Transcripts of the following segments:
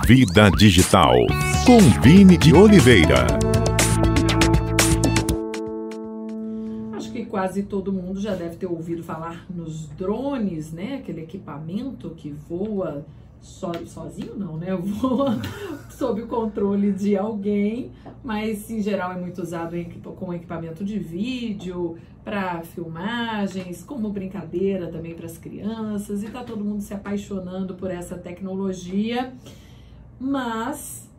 Vida Digital, com Vini de Oliveira. Acho que quase todo mundo já deve ter ouvido falar nos drones, né? Aquele equipamento que voa sozinho, não, né? Voa sob o controle de alguém, mas em geral é muito usado com equipamento de vídeo, para filmagens, como brincadeira também para as crianças, e tá todo mundo se apaixonando por essa tecnologia, mas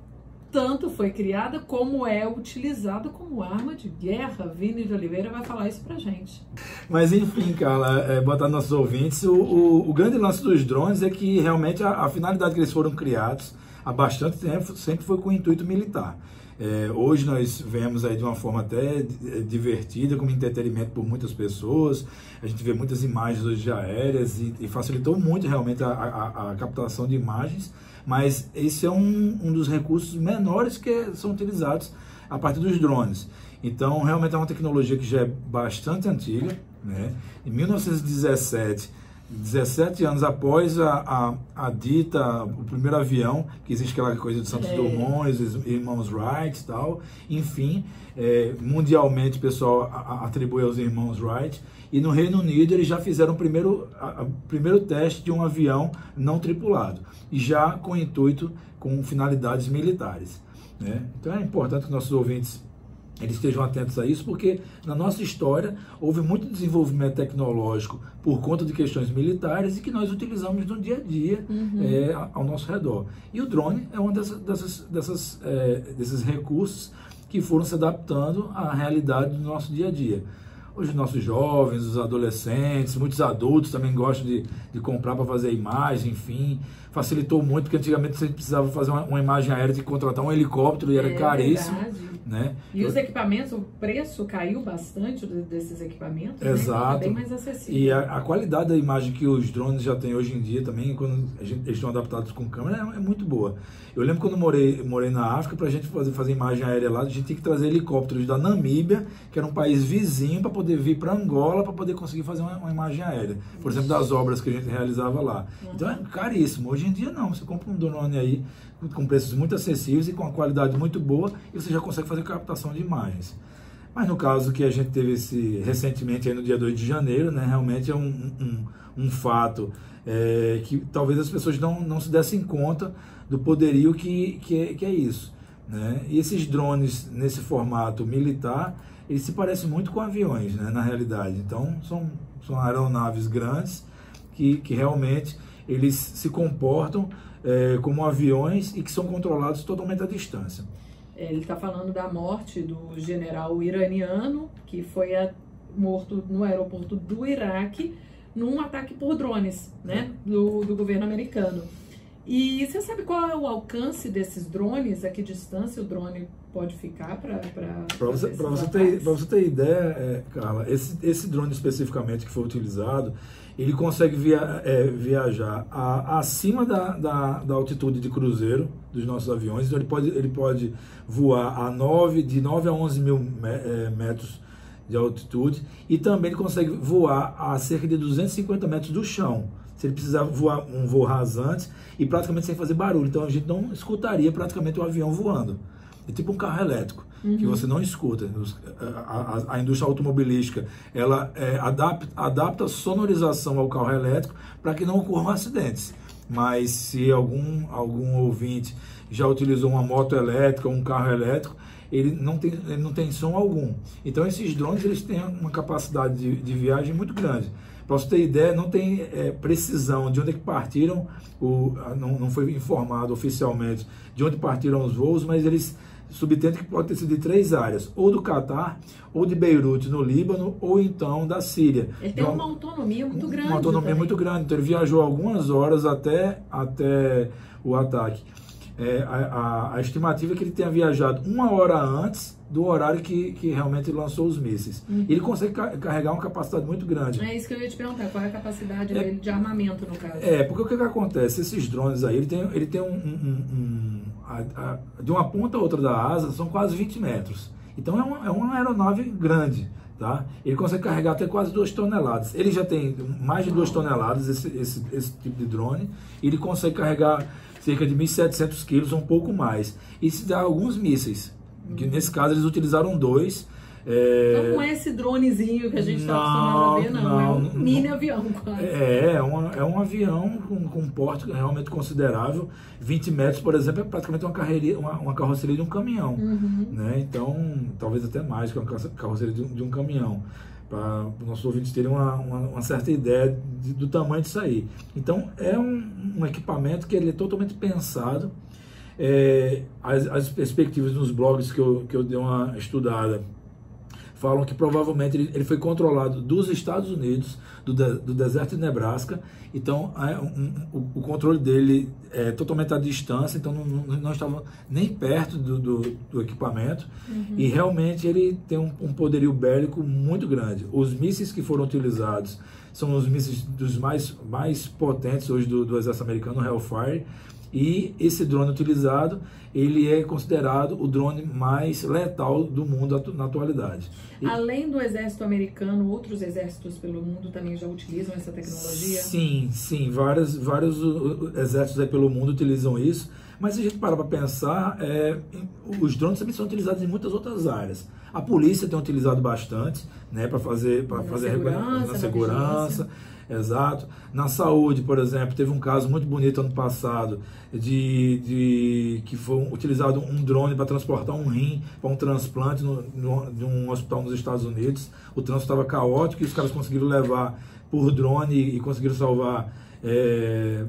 tanto foi criada como é utilizada como arma de guerra. Vini de Oliveira vai falar isso pra gente. Mas enfim, Carla, botar nossos ouvintes, o grande lance dos drones é que realmente a finalidade que eles foram criados há bastante tempo sempre foi com o intuito militar. Hoje nós vemos aí de uma forma até divertida, como entretenimento por muitas pessoas. A gente vê muitas imagens hoje aéreas e facilitou muito realmente a captação de imagens, mas esse é um dos recursos menores que são utilizados a partir dos drones. Então realmente é uma tecnologia que já é bastante antiga, né? Em 1917, 17 anos após o primeiro avião, que existe aquela coisa de Santos Dumont, os irmãos Wright e tal, enfim, mundialmente o pessoal atribui aos irmãos Wright, e no Reino Unido eles já fizeram o primeiro teste de um avião não tripulado, e já com intuito, com finalidades militares, né? Então é importante que nossos ouvintes eles estejam atentos a isso, porque na nossa história houve muito desenvolvimento tecnológico por conta de questões militares e que nós utilizamos no dia a dia ao nosso redor. E o drone é um desses recursos que foram se adaptando à realidade do nosso dia a dia. Hoje os nossos jovens, os adolescentes, muitos adultos também gostam de comprar para fazer imagem, enfim. Facilitou muito, porque antigamente você precisava fazer uma imagem aérea, de contratar um helicóptero e era caríssimo. Né? E os equipamentos, o preço caiu bastante desses equipamentos, exato, né? Bem mais acessível. E a qualidade da imagem que os drones já têm hoje em dia também, quando eles estão adaptados com câmera, é muito boa. Eu lembro quando morei na África, para a gente fazer imagem aérea lá, a gente tinha que trazer helicópteros da Namíbia, que era um país vizinho, para poder vir para Angola, para poder conseguir fazer uma imagem aérea. Por exemplo, das obras que a gente realizava lá. Então é caríssimo. Hoje em dia não, você compra um drone aí com preços muito acessíveis e com uma qualidade muito boa, e você já consegue fazer captação de imagens. Mas no caso que a gente teve recentemente aí no dia 2 de janeiro, né, realmente é um fato que talvez as pessoas não se dessem conta do poderio que é isso, né? E esses drones nesse formato militar, eles se parecem muito com aviões, né, na realidade. Então são aeronaves grandes que realmente eles se comportam como aviões e que são controlados totalmente à distância. Ele está falando da morte do general iraniano, que foi morto no aeroporto do Iraque, num ataque por drones, né, do governo americano. E você sabe qual é o alcance desses drones? A que distância o drone pode ficar para você ter ideia, Carla, esse drone especificamente que foi utilizado, ele consegue viajar acima da altitude de cruzeiro dos nossos aviões. Então ele pode voar de 9 a 11 mil metros de altitude, e também ele consegue voar a cerca de 250 metros do chão, se ele precisar voar um voo rasante e praticamente sem fazer barulho. Então a gente não escutaria praticamente o avião voando. É tipo um carro elétrico, que você não escuta. A indústria automobilística, ela adapta a sonorização ao carro elétrico para que não ocorram acidentes. Mas se algum ouvinte já utilizou uma moto elétrica ou um carro elétrico, ele não tem som algum. Então esses drones eles têm uma capacidade de viagem muito grande. Para você ter ideia, não tem precisão de onde é que partiram, não foi informado oficialmente de onde partiram os voos, mas eles subentendem que pode ter sido de 3 áreas, ou do Catar, ou de Beirute, no Líbano, ou então da Síria. Ele tem uma autonomia muito grande. Uma autonomia também. Muito grande, então ele viajou algumas horas até o ataque. A estimativa é que ele tenha viajado 1 hora antes do horário que realmente lançou os mísseis. Ele consegue carregar uma capacidade muito grande. É isso que eu ia te perguntar, qual é a capacidade dele de armamento, no caso? Porque o que acontece? Esses drones aí, ele tem de uma ponta a outra da asa, são quase 20 metros. Então é uma aeronave grande, tá? Ele consegue carregar até quase 2 toneladas. Ele já tem mais de 2 toneladas, esse tipo de drone. Ele consegue carregar cerca de 1.700 quilos, um pouco mais. E se dá alguns mísseis, que nesse caso eles utilizaram 2. Então não é esse dronezinho que a gente está acostumado a ver, não. É um mini avião quase. É um avião com um porte realmente considerável. 20 metros, por exemplo, é praticamente uma carroceria de um caminhão. Né? Então, talvez até mais que uma carroceria de um caminhão. Para os nossos ouvintes terem uma certa ideia do tamanho disso aí. Então, é um equipamento que ele é totalmente pensado. As perspectivas nos blogs que eu dei uma estudada falam que provavelmente ele foi controlado dos Estados Unidos, do deserto de Nebraska. Então o controle dele é totalmente à distância, então não estava nem perto do equipamento. E realmente ele tem um poderio bélico muito grande. Os mísseis que foram utilizados são os mísseis dos mais potentes hoje do exército americano, o Hellfire. E esse drone utilizado, ele é considerado o drone mais letal do mundo na atualidade. Além do exército americano, outros exércitos pelo mundo também já utilizam essa tecnologia? Sim, vários exércitos aí pelo mundo utilizam isso. Mas se a gente parar para pensar, os drones também são utilizados em muitas outras áreas. A polícia tem utilizado bastante, né, para fazer na segurança. Exato. Na saúde, por exemplo, teve um caso muito bonito ano passado que foi utilizado um drone para transportar um rim para um transplante de um hospital nos Estados Unidos. O trânsito estava caótico e os caras conseguiram levar por drone e conseguiram salvar,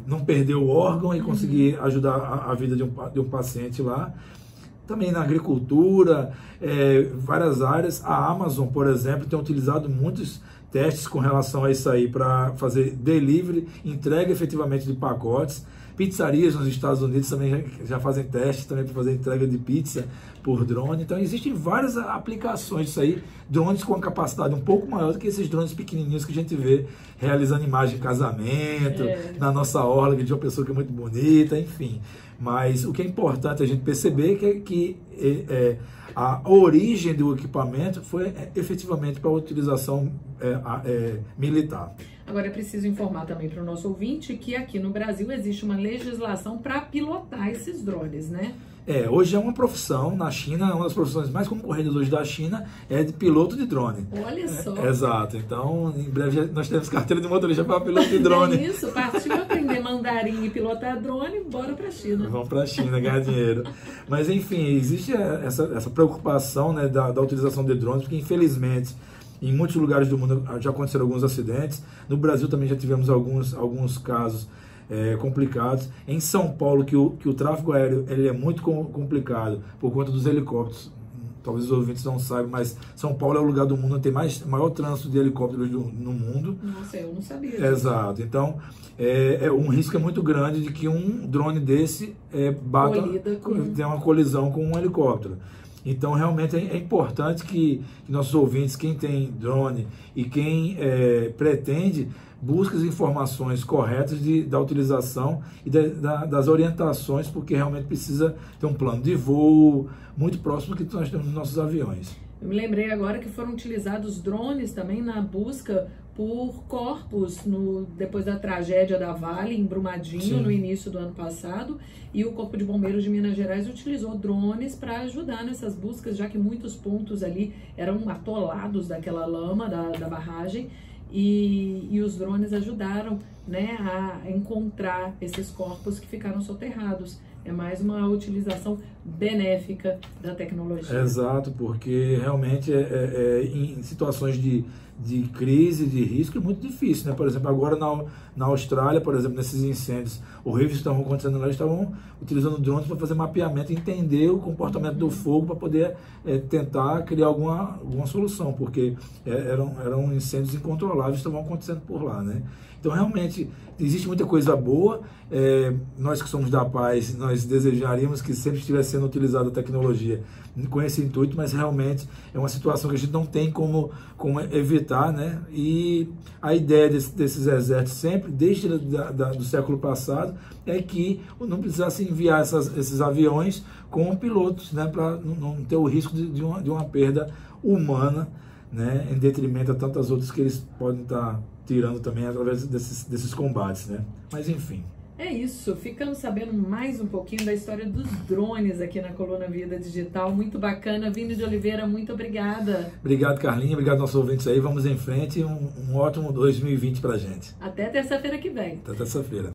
não perder o órgão e conseguir ajudar a vida de um paciente lá. Também na agricultura, várias áreas. A Amazon, por exemplo, tem utilizado muitos testes com relação a isso aí para fazer delivery, entrega efetivamente de pacotes. Pizzarias nos Estados Unidos também já fazem testes também para fazer entrega de pizza por drone. Então existem várias aplicações disso aí, drones com a capacidade um pouco maior do que esses drones pequenininhos que a gente vê realizando imagem de casamento, na nossa orla, de uma pessoa que é muito bonita, enfim. Mas o que é importante a gente perceber que a origem do equipamento foi efetivamente para a utilização militar. Agora é preciso informar também para o nosso ouvinte que aqui no Brasil existe uma legislação para pilotar esses drones, né? Hoje é uma profissão na China, uma das profissões mais concorridas hoje da China é de piloto de drone. Olha só. Exato. Então, em breve nós temos carteira de motorista para piloto de drone. É isso, partiu aprender mandarim e pilotar drone, bora para a China. Vamos para a China ganhar dinheiro. Mas, enfim, existe essa preocupação, né, da utilização de drones, porque, infelizmente, em muitos lugares do mundo já aconteceram alguns acidentes. No Brasil também já tivemos alguns casos complicados. Em São Paulo, que o tráfego aéreo ele é muito complicado por conta dos helicópteros. Talvez os ouvintes não saibam, mas São Paulo é o lugar do mundo onde tem maior trânsito de helicópteros no mundo. Nossa, eu não sabia. Exato. Então, um risco muito grande de que um drone desse tenha uma colisão com um helicóptero. Então, realmente é importante que nossos ouvintes, quem tem drone e quem pretende, busque as informações corretas da utilização e das orientações, porque realmente precisa ter um plano de voo muito próximo do que nós temos nos nossos aviões. Eu me lembrei agora que foram utilizados drones também na busca por corpos depois da tragédia da Vale, em Brumadinho, Sim. no início do ano passado, e o Corpo de Bombeiros de Minas Gerais utilizou drones para ajudar nessas buscas, já que muitos pontos ali eram atolados daquela lama da barragem, e os drones ajudaram, né, a encontrar esses corpos que ficaram soterrados. É mais uma utilização benéfica da tecnologia. Exato, porque realmente em situações de crise, de risco, é muito difícil, né? Por exemplo, agora na Austrália, por exemplo, nesses incêndios horríveis que estavam acontecendo lá, eles estavam utilizando drones para fazer mapeamento, entender o comportamento do fogo para poder tentar criar alguma solução, porque eram incêndios incontroláveis que estavam acontecendo por lá, né? Então, realmente, existe muita coisa boa. Nós que somos da paz, nós desejaríamos que sempre estivesse sendo utilizada a tecnologia com esse intuito, mas realmente é uma situação que a gente não tem como evitar, né? E a ideia desses exércitos sempre, desde do século passado, é que não precisasse enviar esses aviões com pilotos, né? Para não ter o risco de uma perda humana, né? Em detrimento a tantas outras que eles podem estar tirando também através desses combates, né? Mas enfim. É isso, ficamos sabendo mais um pouquinho da história dos drones aqui na Coluna Vida Digital, muito bacana. Vini de Oliveira, muito obrigada. Obrigado, Carlinha, obrigado aos nossos ouvintes aí, vamos em frente, um ótimo 2020 pra gente. Até terça-feira que vem. Até terça-feira.